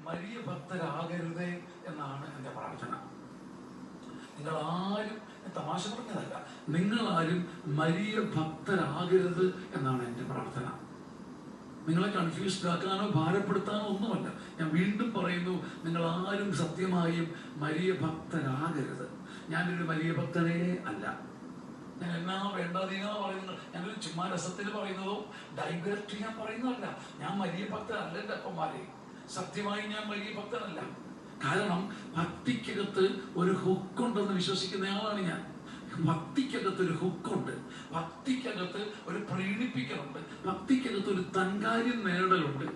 Maria ഭക്തരാകരുതേ എന്നാണ് എൻ്റെ പ്രാർത്ഥന. നിങ്ങളാരും, തമാശ പറഞ്ഞതല്ല, നിങ്ങളാരും മരിയ ഭക്തരാകരുത് എന്നാണ് എൻ്റെ പ്രാർത്ഥന. നിങ്ങളെ കൺഫ്യൂസ്ഡ് ആക്കാനോ ഭാരപ്പെടുത്താനോ ഒന്നുമല്ല. ഞാൻ വീണ്ടും പറയുന്നു, നിങ്ങളാരും സത്യമായും മരിയ ഭക്തരാകരുത്. ഞാനൊരു മരിയ ഭക്തനേ അല്ല. ഞാൻ എന്നാ വേണ്ടാതീനാ പറയുന്നത്, ഞാനൊരു ചുമ്മാ രസത്തിന് പറയുന്നതോ ഡൈവേർട്ട് ചെയ്യാൻ പറയുന്നതല്ല. ഞാൻ മരിയ ഭക്തനല്ല എൻ്റെ അപ്പന്മാരെ, സത്യമായി ഞാൻ മരിയ ഭക്തനല്ല. കാരണം ഭക്തിക്കകത്ത് ഒരു ഹുക്കുണ്ടെന്ന് വിശ്വസിക്കുന്നയാളാണ് ഞാൻ. ഭക്തിക്കകത്ത് ഒരു ഹുക്കുണ്ട്, ഭക്തിക്കകത്ത് ഒരു പ്രീണിപ്പിക്കലുണ്ട്, ഭക്തിക്കകത്ത് ഒരു തൻകാര്യം നേടലുണ്ട്.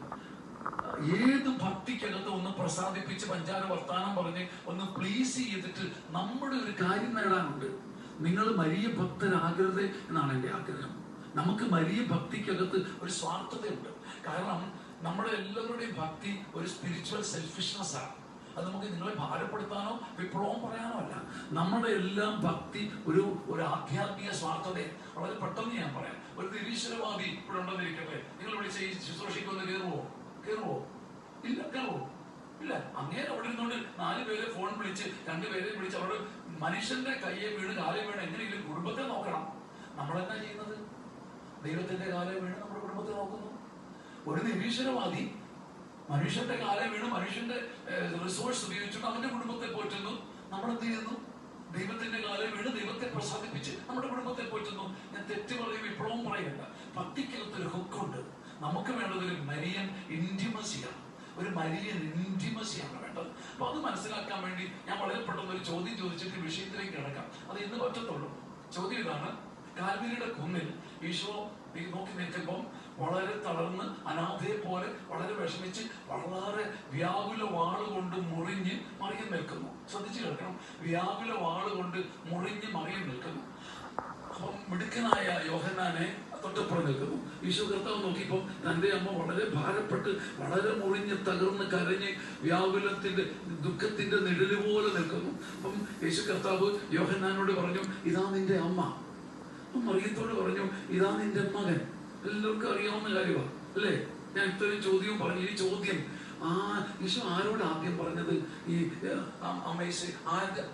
ഏത് ഭക്തിക്കകത്ത് ഒന്ന് പ്രസാദിപ്പിച്ച് പഞ്ചാര വർത്താനം പറഞ്ഞ് ഒന്ന് പ്ലീസ് ചെയ്തിട്ട് നമ്മുടെ ഒരു കാര്യം നേടാനുണ്ട്. നിങ്ങൾ മരിയ ഭക്തരാകരുത് എന്നാണ് എൻ്റെ ആഗ്രഹം. നമുക്ക് മരിയ ഭക്തിക്കകത്ത് ഒരു സ്വാർത്ഥതയുണ്ട്. കാരണം നമ്മുടെ എല്ലാവരുടെയും ഭക്തി ഒരു സ്പിരിച്വൽ സെൽഫിഷ്നെസ് ആണ്. അത് നമുക്ക് നിങ്ങളെ ഭാരപ്പെടുത്താനോ വിപ്ലവം പറയാനോ അല്ല. നമ്മുടെ എല്ലാം ഭക്തി ഒരു ആധ്യാത്മിക സ്വാർത്ഥതയാണ്. വളരെ പെട്ടെന്ന് ഞാൻ പറയാം. ഒരു നിരീശ്വരവാദി ഇവിടെ ഉണ്ടെന്നിരിക്കട്ടെ, നിങ്ങൾ വിളിച്ച് ഈ ശുശ്രൂഷയ്ക്കൊന്ന് കയറുവോ? ഇല്ല, കയറുവോ? ഇല്ല. അങ്ങനെ അവിടെ ഇരുന്നുകൊണ്ട് 4 പേരെ ഫോൺ വിളിച്ച് 2 പേരെ വിളിച്ച് അവിടെ മനുഷ്യന്റെ കയ്യെ വീണ് കാലേ വീണ് എങ്ങനെയെങ്കിലും കുടുംബത്തെ നോക്കണം. നമ്മളെന്താ ചെയ്യുന്നത്? ദൈവത്തിന്റെ കാലേ വീണ് നമ്മുടെ കുടുംബത്തെ നോക്കുന്നു. ഒരു നിരീശ്വരവാദി മനുഷ്യന്റെ കാലേ വീണ് മനുഷ്യന്റെ റിസോഴ്സ് ഉപയോഗിച്ചിട്ട് അവന്റെ കുടുംബത്തെ പോറ്റുന്നു. നമ്മളെന്ത് ചെയ്യുന്നു? ദൈവത്തിന്റെ കാലേ വീണ് ദൈവത്തെ പ്രസാദിപ്പിച്ച് നമ്മുടെ കുടുംബത്തെ പോറ്റുന്നു. ഞാൻ തെറ്റ് പറയും, വിപ്ലവം പറയല്ല. ഭക്തിക്കകത്തൊരു ഹുക്കുണ്ട്. നമുക്ക് വേണ്ടത് ഒരു മരിയൻ ഇന്റിമസിയാണ്. ഒരു മരിയൻ ഇന്റിമസിയാണ് വേണ്ടത്. അപ്പൊ അത് മനസ്സിലാക്കാൻ വേണ്ടി ഞാൻ വളരെ പെട്ടെന്ന് ഒരു ചോദ്യം ചോദിച്ചിട്ട് വിഷയത്തിലേക്ക് കിടക്കാം. അത് ഇന്ന് പറ്റത്തുള്ളൂ. ചോദ്യം ഇതാണ്: കാൽവരിയുടെ കുന്നിൽ ഈശോ നോക്കി നിൽക്കുമ്പം വളരെ തളർന്ന് അനാഥയെ പോലെ വളരെ വിഷമിച്ച് വളരെ വ്യാകുല വാളുകൊണ്ട് മുറിഞ്ഞ് മറിയം നിൽക്കുന്നു. ശ്രദ്ധിച്ചു കേൾക്കണം. വ്യാകുല വാളുകൊണ്ട് മുറിഞ്ഞ് മറിയം നിൽക്കുന്നു. അപ്പം മിടുക്കനായ യോഹന്നാനെ തൊട്ടപ്പുറം നിൽക്കുന്നു. ഈശോ കർത്താവ് നോക്കിയപ്പോൾ തൻ്റെ അമ്മ വളരെ ഭാരപ്പെട്ട് വളരെ മുറിഞ്ഞ് തകർന്ന് കരഞ്ഞ് വ്യാകുലത്തിന്റെ ദുഃഖത്തിന്റെ നിഴല് പോലെ നിൽക്കുന്നു. അപ്പം യേശു കർത്താവ് യോഹന്നാനോട് പറഞ്ഞു, ഇതാ നിന്റെ അമ്മ. മറിയത്തോട് പറഞ്ഞു, ഇതാ നിന്റെ മകൻ. എല്ലാവർക്കും അറിയാവുന്ന കാര്യമാണ് അല്ലേ? ഞാൻ ഇത്രയും ചോദ്യവും പറഞ്ഞു. ഈ ചോദ്യം ഈശോ ആരോട് ആദ്യം പറഞ്ഞത്? ഈ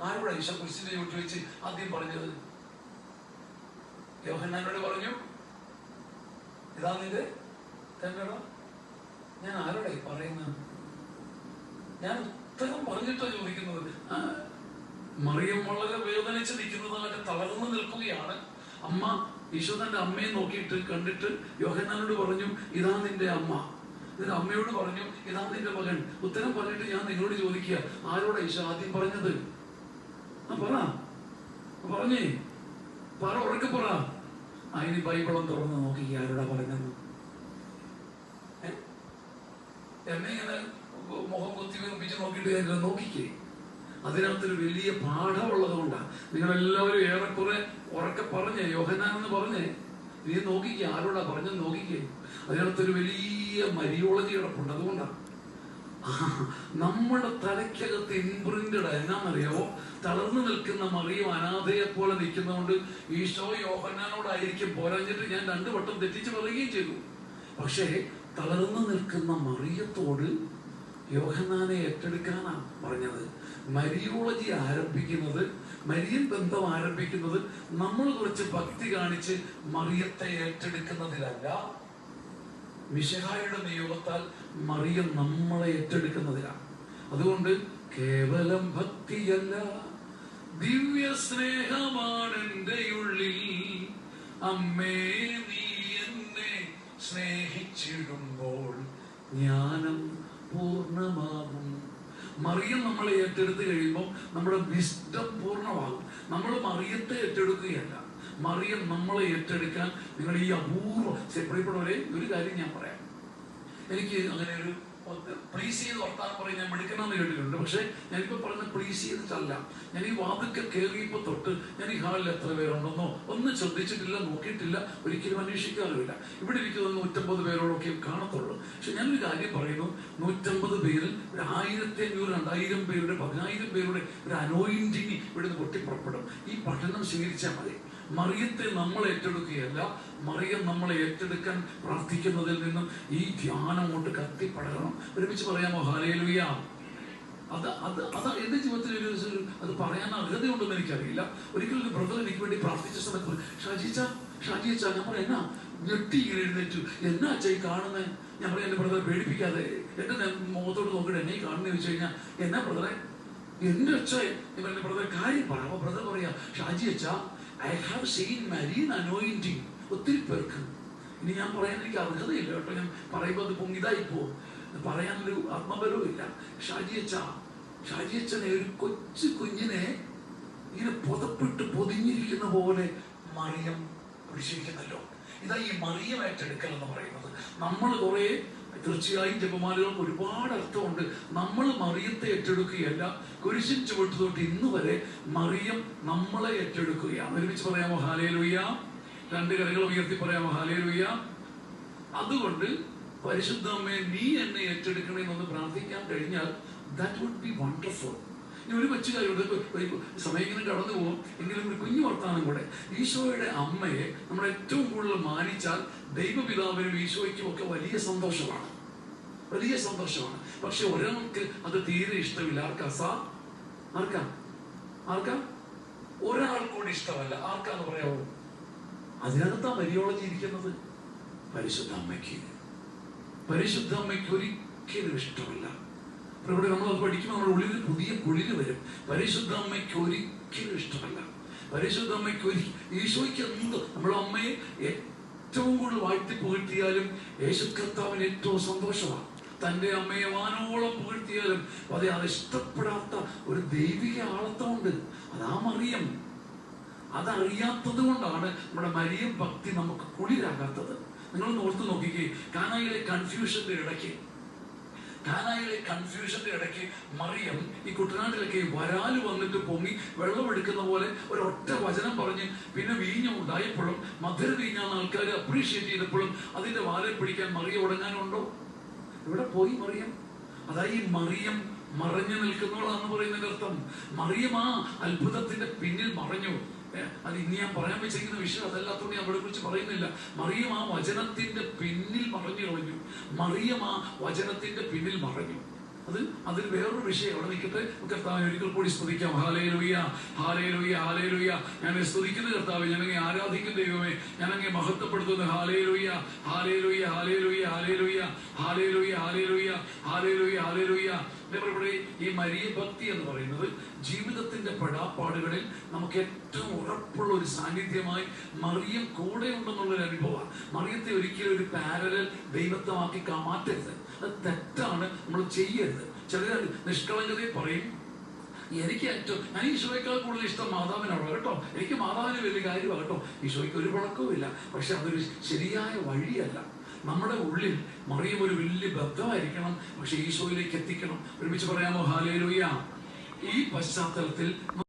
ആരോടാ ഈശോ ക്രിസ്ത്യനെ ചോദിച്ച് ആദ്യം പറഞ്ഞത്? യോഹന്നാനോട് പറഞ്ഞു, ഇതാ നിന്റെ തന്നെടാ. ഞാൻ ആരോടായി പറയുന്നത്? ഞാൻ ഉത്തരം പറഞ്ഞിട്ടാ ചോദിക്കുന്നത്. മറിയം വളരെ വേദനിച്ച് നിൽക്കുന്നതായിട്ട് തളർന്നു നിൽക്കുകയാണ്. അമ്മ ഈശോ തന്റെ അമ്മയെ നോക്കിയിട്ട് കണ്ടിട്ട് യോഹന്നാനോട് പറഞ്ഞു, ഇതാ നിന്റെ അമ്മ. എന്നിട്ട് അമ്മയോട് പറഞ്ഞു, ഇതാ നിന്റെ മകൻ. ഉത്തരം പറഞ്ഞിട്ട് ഞാൻ നിങ്ങളോട് ചോദിക്കുക, ആരോടാ ഈശോ ആദ്യം പറഞ്ഞത്? പറഞ്ഞേ, ഉറക്കെ പറ. അതിന് ബൈബിളും തുറന്ന് നോക്കി ആരോടാ പറഞ്ഞത്? എന്നെ ഇങ്ങനെ മുഖം കുത്തി വെപ്പിച്ച് നോക്കിയിട്ട് നോക്കിക്കേ. അതിനകത്തൊരു വലിയ പാഠമുള്ളത് കൊണ്ടാണ്. നിങ്ങളെല്ലാവരും ഏറെക്കുറെ ഉറക്കെ പറഞ്ഞേ, യോഹന്നാനെന്ന് പറഞ്ഞേ. ഇനി നോക്കിക്കേ, ആരോടാ പറഞ്ഞത് നോക്കിക്കേ. അതിനകത്തൊരു വലിയ മരിയോളജി കിടപ്പുണ്ട്. അതുകൊണ്ടാണ് നമ്മുടെ തലയ്ക്കകത്ത് ഇൻപ്രിന്റഡ് എന്നാന്നറിയാവോ? തളർന്നു നിൽക്കുന്ന മറിയം അനാഥയെ പോലെ നിൽക്കുന്നതുകൊണ്ട് ഈശോ യോഹന്നാനോടായിരിക്കും പോരാഞ്ഞിട്ട് ഞാൻ 2 വട്ടം തെറ്റിച്ച് പറയുകയും ചെയ്തു. പക്ഷേ തളർന്നു നിൽക്കുന്ന മറിയത്തോട് യോഹന്നാനെ ഏറ്റെടുക്കാനാണ് പറഞ്ഞത്. മരിയോളജി ആരംഭിക്കുന്നത്, മരിയൻ ബന്ധം ആരംഭിക്കുന്നത് നമ്മൾ കുറച്ച് ഭക്തി കാണിച്ച് മറിയത്തെ ഏറ്റെടുക്കുന്നതിലല്ല, മിശിഹായുടെ നിയോഗത്താൽ മറിയം നമ്മളെ ഏറ്റെടുക്കുന്നതിലാണ്. അതുകൊണ്ട് കേവലം ഭക്തിയല്ല, ദിവ്യ സ്നേഹമാണ് എൻ്റെ ഉള്ളിൽ. അമ്മേ നീ എന്നെ സ്നേഹിച്ചിടുമ്പോൾ ജ്ഞാനം പൂർണ്ണമാകും. മറിയം നമ്മളെ ഏറ്റെടുത്ത് കഴിയുമ്പോൾ നമ്മുടെ വിസ്ഡം പൂർണ്ണമാകും. നമ്മൾ മറിയത്തെ ഏറ്റെടുക്കുകയല്ല, മറിയം നമ്മളെ ഏറ്റെടുക്കാൻ നിങ്ങൾ ഈ പ്രിയപ്പെട്ടവരെ ഒരു കാര്യം ഞാൻ പറയാം. എനിക്ക് അങ്ങനെ ഒരു പ്ലീസ് ചെയ്ത് വർത്താനം പറയും ഞാൻ മിടുക്കണമെന്ന് കേട്ടിട്ടുണ്ട്. പക്ഷെ ഞാനിപ്പോൾ പറഞ്ഞ പ്ലീസ് ചെയ്തിട്ടല്ല. ഞാൻ ഈ വാതിൽക്കൽ കയറിയപ്പോൾ തൊട്ട് ഞാൻ ഈ ഹാളിൽ എത്ര പേരുണ്ടെന്നോ ഒന്നും ശ്രദ്ധിച്ചിട്ടില്ല, നോക്കിയിട്ടില്ല, ഒരിക്കലും അന്വേഷിക്കാറുമില്ല. ഇവിടെ ഇരിക്കുന്നത് 150 പേരോടൊക്കെ കാണത്തുള്ളൂ. പക്ഷെ ഞാനൊരു കാര്യം പറയുന്നു, 150 പേരിൽ ഒരു 1500 2000 പേരുടെ 10000 പേരുടെ ഒരു അനോയിന്റിങ് ഇവിടുന്ന് പൊട്ടിപ്പുറപ്പെടും. ഈ പഠനം സ്വീകരിച്ചാൽ മതി. മറിയത്തെ നമ്മൾ ഏറ്റെടുക്കുകയല്ല, മറിയം നമ്മളെ ഏറ്റെടുക്കാൻ പ്രാർത്ഥിക്കുന്നതിൽ നിന്നും ഈ ധ്യാനം അങ്ങോട്ട് കത്തിപ്പടരണം. ഒരുമിച്ച് പറയാമോ ഹല്ലേലൂയ? അത് അത് അത് എന്റെ ജീവിതത്തിൽ ഒരു അത് പറയാൻ അർഹതയുണ്ടെന്ന് എനിക്കറിയില്ല. ഒരിക്കലും ഒരു ബ്രദർ എനിക്ക് വേണ്ടി പ്രാർത്ഥിച്ച സമയത്ത് ഷാജിച്ച ഞാൻ പറയാം, എന്നാ ഞെട്ടി ഇങ്ങനെ എഴുന്നേറ്റു, എന്നാ അച്ഛായി കാണുന്നത്? ഞാൻ പറയാം, എന്റെ ബ്രദറെ പേടിപ്പിക്കാതെ, എന്റെ മുഖത്തോട് നോക്കിയിട്ട് എന്നെ കാണുന്ന ചോദിച്ചു കഴിഞ്ഞാൽ, എന്നാ ബ്രദറെ എന്റെ അച്ഛായി? എന്റെ ബ്രദറെ കാര്യം പറയാം. അപ്പൊ ബ്രദർ പറയാ, ഷാജി അച്ഛാ, I have seen marine anointing. ഒത്തിരി പേർക്ക് ഇനി ഞാൻ പറയാൻ എനിക്ക് അർഹതയില്ല കേട്ടോ, ഞാൻ പറയുമ്പോൾ അത് പൊങ്ങിതായി പോകും, പറയാനൊരു ആത്മബലവും ഇല്ല. ഷാജിയച്ഛനെ ഒരു കൊച്ചു കുഞ്ഞിനെ ഇങ്ങനെ പുതപ്പിട്ട് പൊതിഞ്ഞിരിക്കുന്ന പോലെ മറിയം പിടിച്ചിരിക്കുന്നല്ലോ. ഇതാ ഈ മറിയം ഏറ്റെടുക്കൽ എന്ന് പറയുന്നത്. നമ്മൾ കുറെ തീർച്ചയായും ജപമാലകൾക്ക് ഒരുപാട് അർത്ഥമുണ്ട്. നമ്മൾ മറിയത്തെ ഏറ്റെടുക്കുകയല്ല, കുരിശിൻ ചുവട്ട് തൊട്ട് ഇന്ന് വരെ മറിയം നമ്മളെ ഏറ്റെടുക്കുകയാണ്. ഒരുമിച്ച് പറയാമോ ഹല്ലേലൂയ? രണ്ട് കരങ്ങൾ ഉയർത്തി പറയാമോ ഹല്ലേലൂയ? അതുകൊണ്ട് പരിശുദ്ധ അമ്മേ, നീ എന്നെ ഏറ്റെടുക്കണേ എന്നൊന്ന് പ്രാർത്ഥിക്കാൻ കഴിഞ്ഞാൽ ദാറ്റ് വുഡ് ബി വണ്ടർഫുൾ. ഇനി ഒരു കൊച്ചു കാര്യം, സമയം ഇങ്ങനെ കടന്നു പോകും, എങ്കിലും ഒരു കുഞ്ഞു വർത്താനം കൂടെ. ഈശോയുടെ അമ്മയെ നമ്മൾ ഏറ്റവും കൂടുതൽ മാനിച്ചാൽ ദൈവപിതാവിനും ഈശോയ്ക്കും ഒക്കെ വലിയ സന്തോഷമാണ്, വലിയ സന്തോഷമാണ്. പക്ഷെ ഒരാൾക്ക് അത് തീരെ ഇഷ്ടമില്ല. ആർക്കാ ഒരാൾക്കൂടി ഇഷ്ടമല്ല. ആർക്കാന്ന് പറയാമോ? അതിനകത്താ മരിയോളജി ഇരിക്കുന്നത്. പരിശുദ്ധ അമ്മയ്ക്ക് ഒരിക്കലും ഇഷ്ടമല്ല. ഇവിടെ നമ്മളത് പഠിക്കുമ്പോൾ നമ്മുടെ ഉള്ളിൽ പുതിയ കുളിര് വരും. പരിശുദ്ധ അമ്മയ്ക്ക് ഒരിക്കലും ഇഷ്ടമല്ല. പരിശുദ്ധ അമ്മയ്ക്ക് ഈശോയ്ക്ക് എന്ത്, നമ്മുടെ അമ്മയെ ഏറ്റവും കൂടുതൽ വാഴ്ത്തി പുകഴ്ത്തിയാലും യേശു കർത്താവിന് ഏറ്റവും സന്തോഷമാണ്. തൻ്റെ അമ്മയെ വാനോളം പുകഴ്ത്തിയാലും അത് ഇഷ്ടപ്പെടാത്ത ഒരു ദൈവിക ആളത്വമുണ്ട്. അതാ മറിയം. അതറിയാത്തത് കൊണ്ടാണ് നമ്മുടെ മരിയം ഭക്തി നമുക്ക് കുളിരാകാത്തത്. നിങ്ങളൊന്ന് ഓർത്ത് നോക്കിക്കേ, കാനായിലെ കൺഫ്യൂഷന്റെ ഇടയ്ക്ക് മറിയം ഈ കുട്ടനാട്ടിലൊക്കെ വരാല് വന്നിട്ട് പൊങ്ങി വെള്ളമെടുക്കുന്ന പോലെ ഒരൊറ്റ വചനം പറഞ്ഞ് പിന്നെ വീഞ്ഞ ഉണ്ടായപ്പോഴും, മധുര വീഞ്ഞാന്ന് ആൾക്കാർ അപ്രീഷിയേറ്റ് ചെയ്തപ്പോഴും അതിന്റെ വാലെ പിടിക്കാൻ മറിയം ഉടങ്ങാനുണ്ടോ? ഇവിടെ പോയി മറിയം. അതായത് ഈ മറിയം മറഞ്ഞു നിൽക്കുന്നവളാന്ന് പറയുന്നതിന്റെ അർത്ഥം. മറിയം ആ അത്ഭുതത്തിന്റെ പിന്നിൽ മറഞ്ഞു. അത് ഇനി ഞാൻ പറയാൻ വെച്ചിരിക്കുന്ന വിഷയം അതല്ലാത്തതുകൊണ്ട് ഞാൻ അവളെ കുറിച്ച് പറയുന്നില്ല. മറിയം ആ വചനത്തിന്റെ പിന്നിൽ മറഞ്ഞു കളഞ്ഞു. മറിയം ആ വചനത്തിന്റെ പിന്നിൽ മറഞ്ഞു. അതിൽ വേറൊരു വിഷയം അവിടെ നിൽക്കട്ടെ. കർത്താവിനെ ഒരിക്കൽ കൂടി സ്തുതിക്കാം. ഹല്ലേലൂയ, ഹല്ലേലൂയ, ഹല്ലേലൂയ. ഞാൻ സ്തുതിക്കുന്ന കർത്താവേ, ഞാൻ അങ്ങേ ആരാധിക്കുന്ന ദൈവമേ, ഞാൻ അങ്ങേ മഹത്വപ്പെടുത്തുന്നു. ഹല്ലേലൂയ, ഹല്ലേലൂയ, ഹല്ലേലൂയ, ഹല്ലേലൂയ, ഹല്ലേലൂയ, ഹല്ലേലൂയ, ഹല്ലേലൂയ, ഹല്ലേലൂയ. ഈ മരിയ ഭക്തി എന്ന് പറയുന്നത് ജീവിതത്തിന്റെ പെടാപ്പാടുകളിൽ നമുക്ക് ഏറ്റവും ഉറപ്പുള്ള ഒരു സാന്നിധ്യമായി മറിയം കൂടെ ഉണ്ടെന്നുള്ളൊരു അനുഭവമാണ്. മറിയത്തെ ഒരിക്കലും ഒരു പാരലൽ ദൈവത്വമാക്കി മാറ്റരുത്. അത് തെറ്റാണ്, നമ്മൾ ചെയ്യരുത്. ചിലർ നിഷ്കളങ്കതയെ പറയും, എനിക്ക് ഞാൻ ഈശോയേക്കാൾ കൂടുതൽ ഇഷ്ടം മാതാവിനാണോ കേട്ടോ, എനിക്ക് മാതാവിന് വലിയ കാര്യമാണ് കേട്ടോ. ഈശോയ്ക്ക് ഒരു പഴക്കവുമില്ല. പക്ഷെ അതൊരു ശരിയായ വഴിയല്ല. നമ്മുടെ ഉള്ളിൽ മറിയം ഒരു വലിയ ബദ്ധമായിരിക്കണം, പക്ഷെ ഈശോയിലേക്ക് എത്തിക്കണം. ഒരുമിച്ച് പറയാമോ ഹല്ലേലൂയ? ഈ പശ്ചാത്തലത്തിൽ